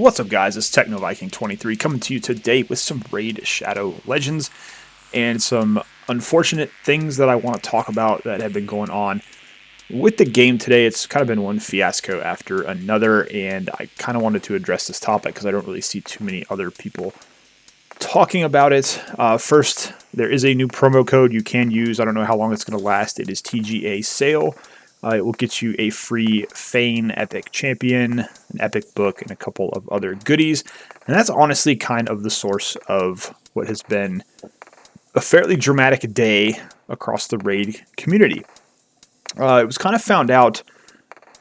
What's up, guys? It's TechnoViking23 coming to you today with some Raid Shadow Legends and some unfortunate things that I want to talk about that have been going on with the game today. It's kind of been one fiasco after another, and I kind of wanted to address this topic because I don't really see too many other people talking about it. First, there is a new promo code you can use. I don't know how long it's going to last. It is TGA Sale. It will get you a free Fane Epic Champion, an Epic Book, and a couple of other goodies. And that's honestly kind of the source of what has been a fairly dramatic day across the Raid community. It was kind of found out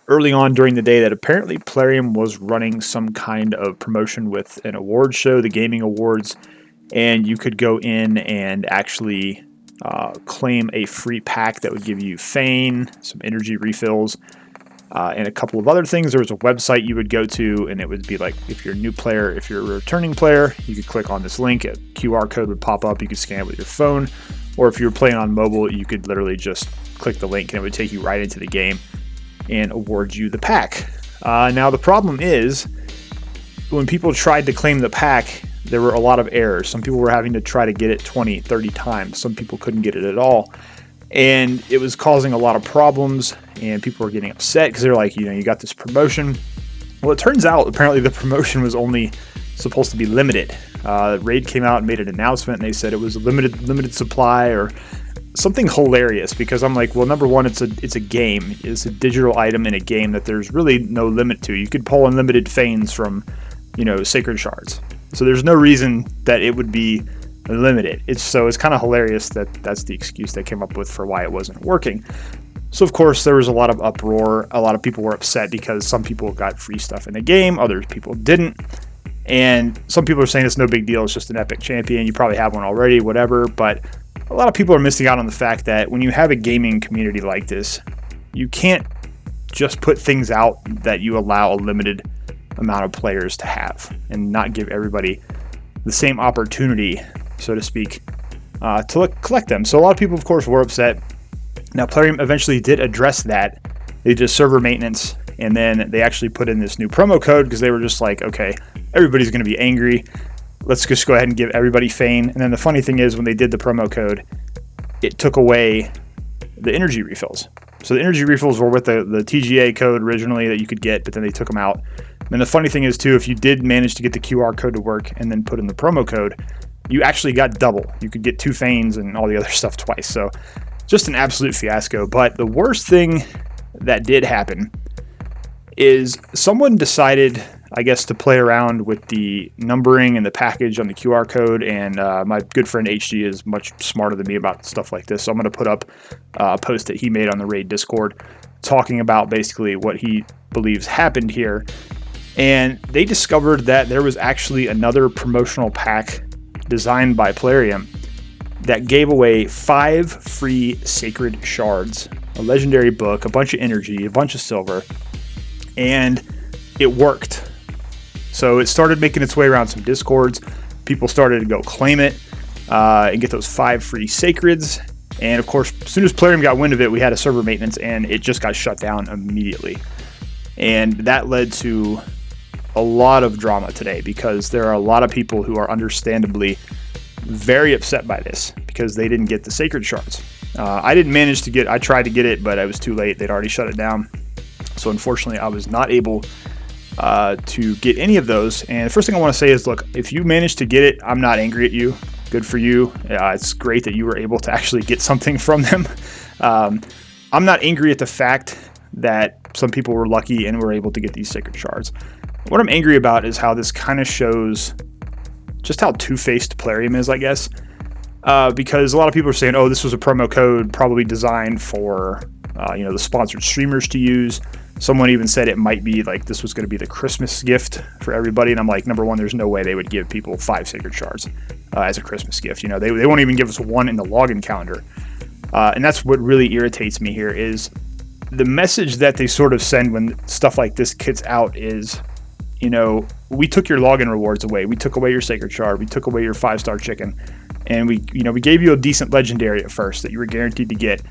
early on during the day that apparently Plarium was running some kind of promotion with an award show, the Gaming Awards, and you could go in and actually claim a free pack that would give you Fane, some energy refills, and a couple of other things. There was a website you would go to, and it would be like, if you're a new player, if you're a returning player, you could click on this link, a QR code would pop up, you could scan it with your phone, or if you were playing on mobile, you could literally just click the link and it would take you right into the game and award you the pack. Now the problem is, when people tried to claim the pack, there were a lot of errors. Some people were having to try to get it 20, 30 times. Some people couldn't get it at all. And it was causing a lot of problems, and people were getting upset because they're like, you got this promotion. Well, it turns out apparently the promotion was only supposed to be limited. Raid came out and made an announcement, and they said it was a limited supply or something hilarious, because I'm like, well, number one, it's a game. It's a digital item in a game that there's really no limit to. You could pull unlimited Fanes from, Sacred Shards. So there's no reason that it would be limited. It's kind of hilarious that that's the excuse they came up with for why it wasn't working. So of course there was a lot of uproar. A lot of people were upset because some people got free stuff in the game, other people didn't. And some people are saying it's no big deal, it's just an epic champion, you probably have one already, whatever. But a lot of people are missing out on the fact that when you have a gaming community like this, you can't just put things out that you allow a limited amount of players to have and not give everybody the same opportunity, so to speak, to collect them. So a lot of people, of course, were upset. Now, Plarium eventually did address that. They did server maintenance, and then they actually put in this new promo code because they were just like, okay, everybody's going to be angry. Let's just go ahead and give everybody Fane. And then the funny thing is, when they did the promo code, it took away the energy refills. So the energy refills were with the TGA code originally that you could get, but then they took them out. And the funny thing is, too, if you did manage to get the QR code to work and then put in the promo code, you actually got double. You could get 2 Fanes and all the other stuff twice. So just an absolute fiasco. But the worst thing that did happen is someone decided, I guess, to play around with the numbering and the package on the QR code. And my good friend HG is much smarter than me about stuff like this. So I'm going to put up a post that he made on the Raid Discord talking about basically what he believes happened here. And they discovered that there was actually another promotional pack designed by Plarium that gave away 5 free Sacred Shards, a legendary book, a bunch of energy, a bunch of silver, and it worked. So it started making its way around some Discords. People started to go claim it and get those 5 free Sacreds. And of course, as soon as Plarium got wind of it, we had a server maintenance, and it just got shut down immediately. And that led to a lot of drama today, because there are a lot of people who are understandably very upset by this because they didn't get the Sacred Shards. I didn't manage to get, I tried to get it, but I was too late. They'd already shut it down. So unfortunately, I was not able to get any of those. And the first thing I want to say is, look, if you managed to get it, I'm not angry at you. Good for you. It's great that you were able to actually get something from them. I'm not angry at the fact that some people were lucky and were able to get these Sacred Shards. What I'm angry about is how this kind of shows just how two-faced Plarium is, I guess. Because a lot of people are saying, oh, this was a promo code probably designed for the sponsored streamers to use. Someone even said it might be like this was going to be the Christmas gift for everybody. And I'm like, number one, there's no way they would give people 5 Sacred Shards as a Christmas gift. They won't even give us 1 in the login calendar. And that's what really irritates me here, is the message that they sort of send when stuff like this gets out is, we took your login rewards away. We took away your Sacred Shard. We took away your 5-star chicken. And we gave you a decent legendary at first that you were guaranteed to get.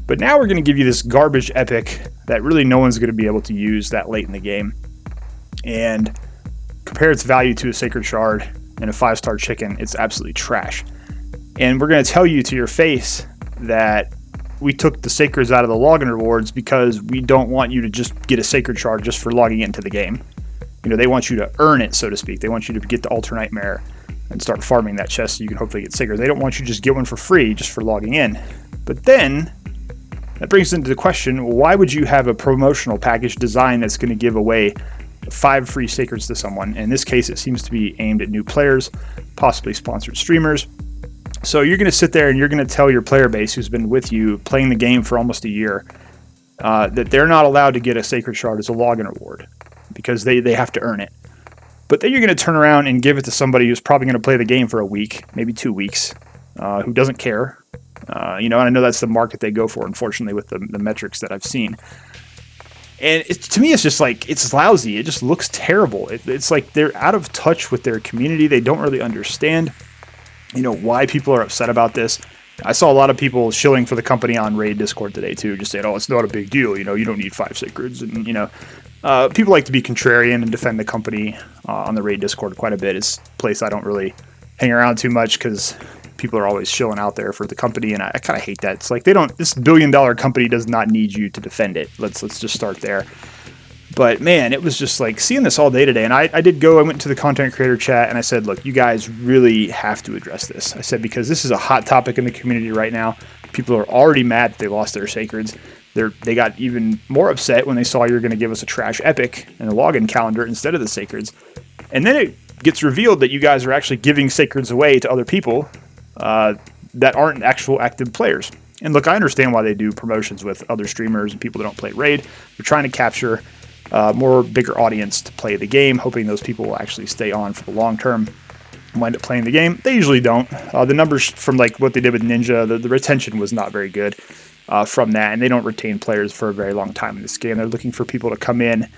But now we're going to give you this garbage epic that really no one's going to be able to use that late in the game. And compare its value to a sacred shard and a 5-star chicken, it's absolutely trash. And we're going to tell you to your face that we took the sacreds out of the login rewards because we don't want you to just get a sacred shard just for logging into the game. You know, they want you to earn it, so to speak. They want you to get the Altar Nightmare and start farming that chest so you can hopefully get sacreds. They don't want you to just get one for free just for logging in. But then that brings into the question, why would you have a promotional package design that's going to give away 5 free sacreds to someone? In this case, it seems to be aimed at new players, possibly sponsored streamers. So you're going to sit there and you're going to tell your player base who's been with you playing the game for almost a year that they're not allowed to get a sacred shard as a login reward because they have to earn it. But then you're going to turn around and give it to somebody who's probably going to play the game for a week, maybe 2 weeks, who doesn't care. And I know that's the market they go for, unfortunately, with the metrics that I've seen. And to me, it's just like, it's lousy. It just looks terrible. It's like they're out of touch with their community. They don't really understand why people are upset about this. I saw a lot of people shilling for the company on Raid Discord today too, just saying, oh, it's not a big deal, you don't need 5 sacreds. And people like to be contrarian and defend the company on the Raid Discord quite a bit. It's a place I don't really hang around too much because people are always shilling out there for the company, and I kind of hate that. It's like this billion-dollar company does not need you to defend it. Let's just start there. But man, it was just like seeing this all day today. And I went to the content creator chat and I said, look, you guys really have to address this. I said, because this is a hot topic in the community right now. People are already mad that they lost their sacreds. They got even more upset when they saw you're going to give us a trash epic and a login calendar instead of the sacreds. And then it gets revealed that you guys are actually giving sacreds away to other people that aren't actual active players. And look, I understand why they do promotions with other streamers and people that don't play Raid. They're trying to capture more bigger audience to play the game, hoping those people will actually stay on for the long term and wind up playing the game. They usually don't. The numbers from like what they did with Ninja, the retention was not very good from that, and they don't retain players for a very long time in this game. They're looking for people to come in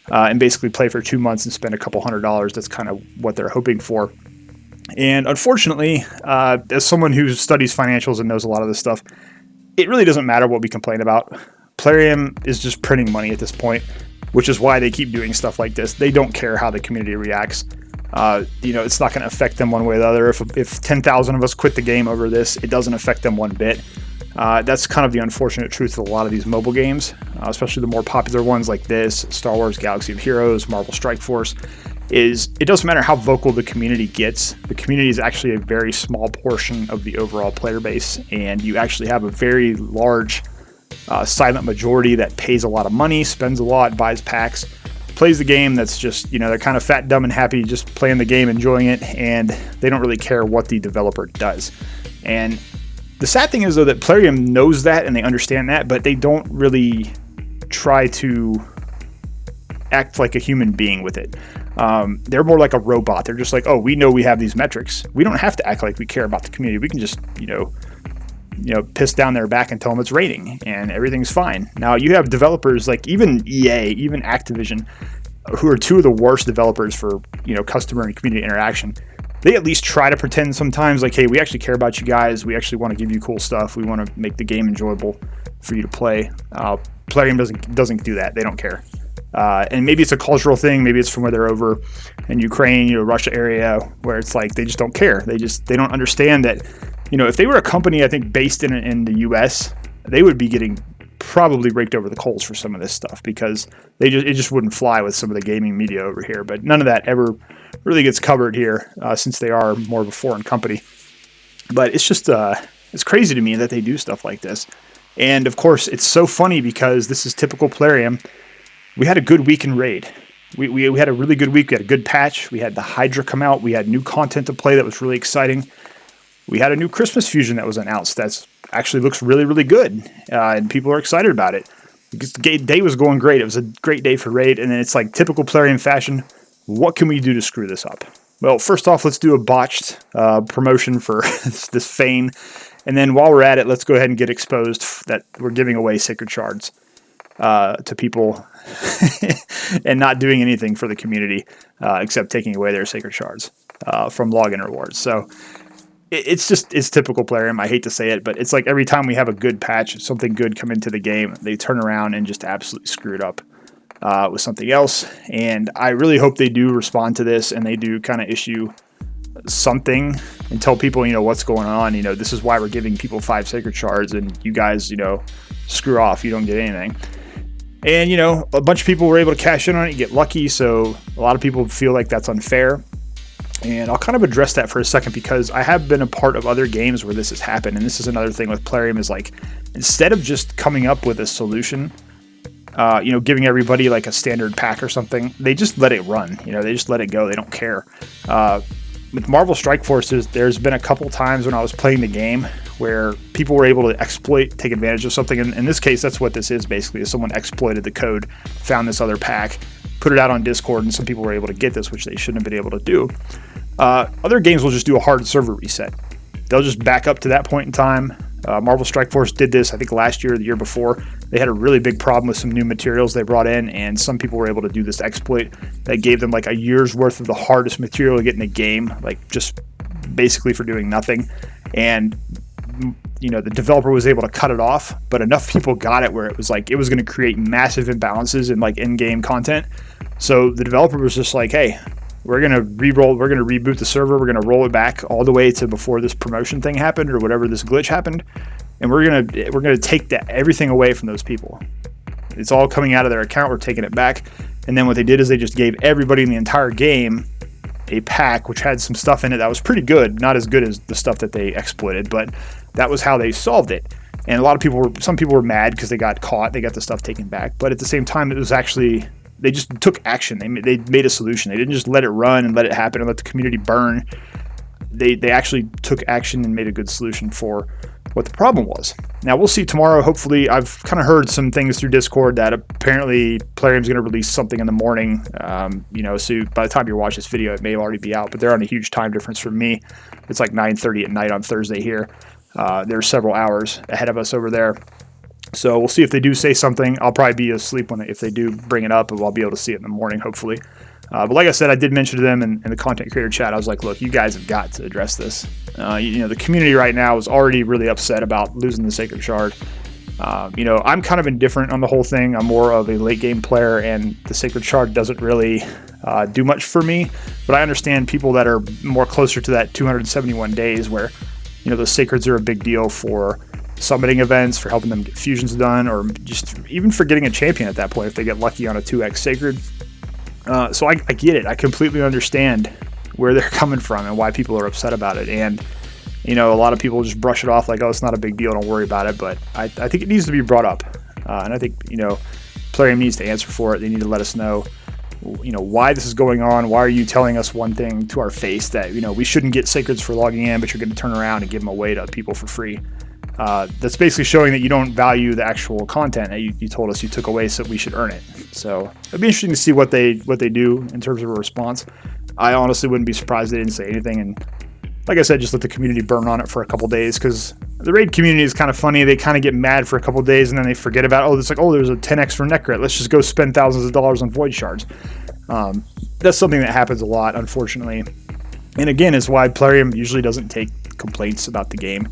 and basically play for 2 months and spend a couple $100s. That's kind of what they're hoping for. And unfortunately, as someone who studies financials and knows a lot of this stuff, it really doesn't matter what we complain about. Plarium is just printing money at this point, which is why they keep doing stuff like this. They don't care how the community reacts. It's not going to affect them one way or the other. If 10,000 of us quit the game over this, it doesn't affect them one bit. That's kind of the unfortunate truth of a lot of these mobile games, especially the more popular ones like this, Star Wars Galaxy of Heroes, Marvel Strike Force, is it doesn't matter how vocal the community gets. The community is actually a very small portion of the overall player base, and you actually have a very large silent majority that pays a lot of money, spends a lot, buys packs, plays the game. That's just, they're kind of fat, dumb, and happy just playing the game, enjoying it, and they don't really care what the developer does. And the sad thing is, though, that Plarium knows that and they understand that, but they don't really try to act like a human being with it. They're more like a robot. They're just like, oh, we know we have these metrics. We don't have to act like we care about the community. We can just, piss down their back and tell them it's raining and everything's fine. Now you have developers like even EA, even Activision, who are two of the worst developers for, customer and community interaction. They at least try to pretend sometimes like, hey, we actually care about you guys. We actually want to give you cool stuff. We want to make the game enjoyable for you to play. Plarium doesn't do that. They don't care. And maybe it's a cultural thing. Maybe it's from where they're over in Ukraine, Russia area, where it's like they just don't care. They don't understand that, if they were a company, I think, based in the U.S., they would be getting probably raked over the coals for some of this stuff because it just wouldn't fly with some of the gaming media over here. But none of that ever really gets covered here since they are more of a foreign company. But it's just it's crazy to me that they do stuff like this. And of course, it's so funny because this is typical Plarium. We had a good week in Raid. We had a really good week. We had a good patch. We had the Hydra come out. We had new content to play that was really exciting. We had a new Christmas fusion that was announced that actually looks really, really good. And people are excited about it. The day was going great. It was a great day for Raid. And then it's like typical Plarium fashion. What can we do to screw this up? Well, first off, let's do a botched promotion for this Fane. And then while we're at it, let's go ahead and get exposed that we're giving away sacred shards to people and not doing anything for the community except taking away their sacred shards from login rewards. So it's typical Plarium. I hate to say it, but it's like every time we have a good patch, something good come into the game, they turn around and just absolutely screw it up. with something else. And I really hope they do respond to this and they do kind of issue something and tell people, what's going on. This is why we're giving people 5 sacred shards, and you guys, screw off. You don't get anything. And, a bunch of people were able to cash in on it, get lucky. So a lot of people feel like that's unfair. And I'll kind of address that for a second, because I have been a part of other games where this has happened. And this is another thing with Plarium, is like, instead of just coming up with a solution, giving everybody like a standard pack or something, they just let it run. They just let it go. They don't care. With Marvel Strike Force, there's been a couple times when I was playing the game where people were able to take advantage of something. And in this case, that's what this is basically, is someone exploited the code, found this other pack, put it out on Discord, and some people were able to get this, which they shouldn't have been able to do. Other games will just do a hard server reset. They'll just back up to that point in time. Marvel Strike Force did this, I think, last year or the year before. They had a really big problem with some new materials they brought in, and some people were able to do this exploit that gave them like a year's worth of the hardest material to get in the game, like just basically for doing nothing. And the developer was able to cut it off, but enough people got it where it was like it was going to create massive imbalances in like in-game content. So the developer was just like, hey, we're going to reboot the server. We're going to roll it back all the way to before this promotion thing happened or whatever this glitch happened. And we're going to take everything away from those people. It's all coming out of their account. We're taking it back. And then what they did is they just gave everybody in the entire game a pack which had some stuff in it that was pretty good, not as good as the stuff that they exploited, but that was how they solved it. And some people were mad because they got caught, they got the stuff taken back, but at the same time, it was actually, they just took action. They made a solution. They didn't just let it run and let it happen and let the community burn. They actually took action and made a good solution for what the problem was. Now we'll see tomorrow. Hopefully, I've kind of heard some things through Discord that apparently Plarium's going to release something in the morning. So by the time you watch this video, it may already be out, but they're on a huge time difference from me. It's like 9:30 at night on Thursday here. There's several hours ahead of us over there. So we'll see if they do say something. I'll probably be asleep if they do bring it up, and I'll be able to see it in the morning, hopefully. But like I said, I did mention to them in the content creator chat, I was like, look, you guys have got to address this. The community right now is already really upset about losing the Sacred Shard. I'm kind of indifferent on the whole thing. I'm more of a late game player, and the Sacred Shard doesn't really do much for me. But I understand people that are more closer to that 271 days where, those Sacreds are a big deal for summoning events, for helping them get fusions done, or just even for getting a champion at that point if they get lucky on a 2x Sacred. So I get it. I completely understand where they're coming from and why people are upset about it. And, a lot of people just brush it off like, oh, it's not a big deal, don't worry about it. But I think it needs to be brought up. And I think, Plarium needs to answer for it. They need to let us know, why this is going on. Why are you telling us one thing to our face that, we shouldn't get Sacreds for logging in, but you're going to turn around and give them away to people for free. That's basically showing that you don't value the actual content that you told us you took away, so we should earn it. So it'd be interesting to see what they do in terms of a response. I honestly wouldn't be surprised they didn't say anything, and like I said, just let the community burn on it for a couple days, because the raid community is kind of funny. They kind of get mad for a couple days and then they forget about, there's a 10x for Necrit. Let's just go spend thousands of dollars on Void Shards. That's something that happens a lot, unfortunately. And again, it's why Plarium usually doesn't take complaints about the game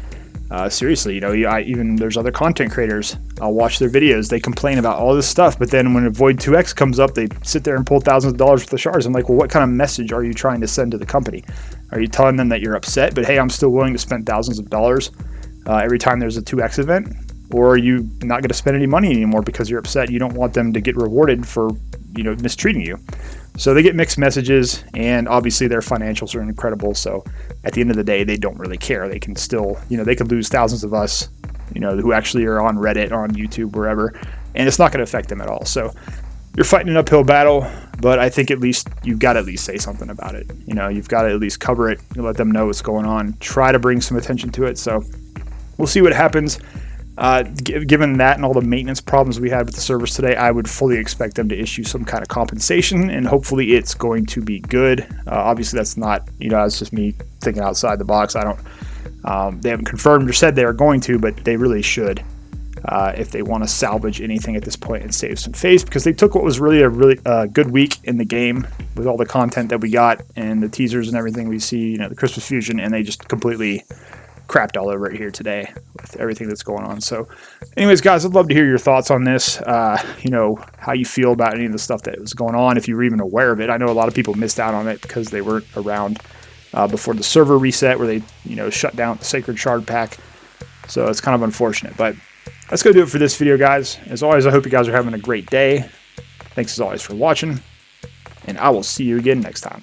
seriously. Even there's other content creators, I'll watch their videos, they complain about all this stuff, but then when a Void 2x comes up, they sit there and pull thousands of dollars worth of shards. I'm like, well, what kind of message are you trying to send to the company? Are you telling them that you're upset, but hey, I'm still willing to spend thousands of dollars every time there's a 2x event? Or are you not going to spend any money anymore because you're upset? You don't want them to get rewarded for mistreating you. So they get mixed messages, and obviously their financials are incredible. So at the end of the day, they don't really care. They can still, they could lose thousands of us, who actually are on Reddit, on YouTube, wherever, and it's not going to affect them at all. So you're fighting an uphill battle, but I think at least you've got to at least say something about it. You've got to at least cover it, let them know what's going on, try to bring some attention to it. So we'll see what happens. Given that and all the maintenance problems we had with the servers today, I would fully expect them to issue some kind of compensation, and hopefully it's going to be good. Obviously that's not, that's just me thinking outside the box. They haven't confirmed or said they are going to, but they really should if they want to salvage anything at this point and save some face, because they took what was really a really good week in the game with all the content that we got and the teasers and everything we see, the Christmas fusion, and they just completely crapped all over it here today with everything that's going on. So anyways, guys, I'd love to hear your thoughts on this. You know, how you feel about any of the stuff that was going on, if you were even aware of it. I know a lot of people missed out on it because they weren't around before the server reset where they, you know, shut down the Sacred Shard pack. So it's kind of unfortunate, but let's go do it for this video, guys. As always, I hope you guys are having a great day. Thanks as always for watching, and I will see you again next time.